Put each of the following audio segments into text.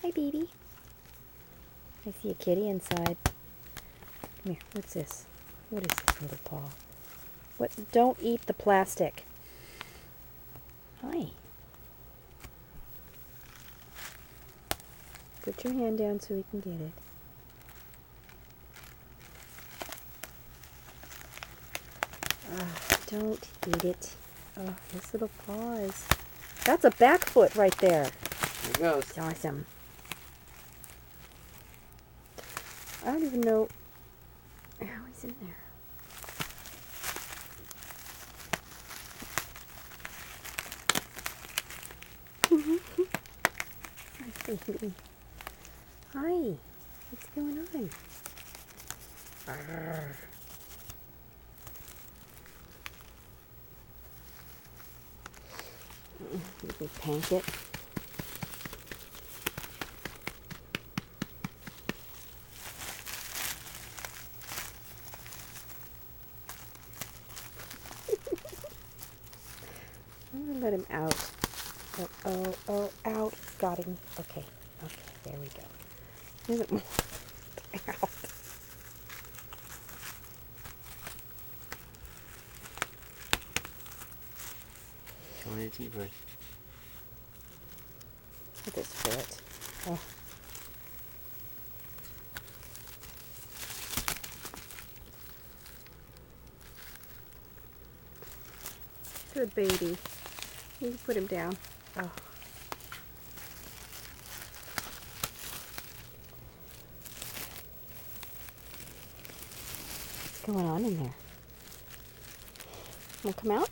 Hi, baby. I see a kitty inside. Come here. What's this? What is this little paw? What? Don't eat the plastic. Hi. Put your hand down so we can get it. Don't eat it. Oh, his little paws. That's a back foot right there. There it goes. It's awesome. I don't even know how he's in there. Hi, baby. Hi. What's going on? Arr. Little Pankit. I'm gonna let him out. Oh, out. Got him. Okay, there we go. Isn't more out. Come on, it's first. Look at this foot. Oh. Good baby. You can put him down. Oh. What's going on in there? Want to come out?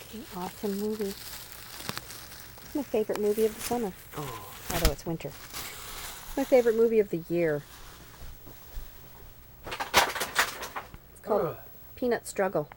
Okay, awesome movie. It's my favorite movie of the summer. Oh. Although it's winter. My favorite movie of the year. It's called Peanut Struggle.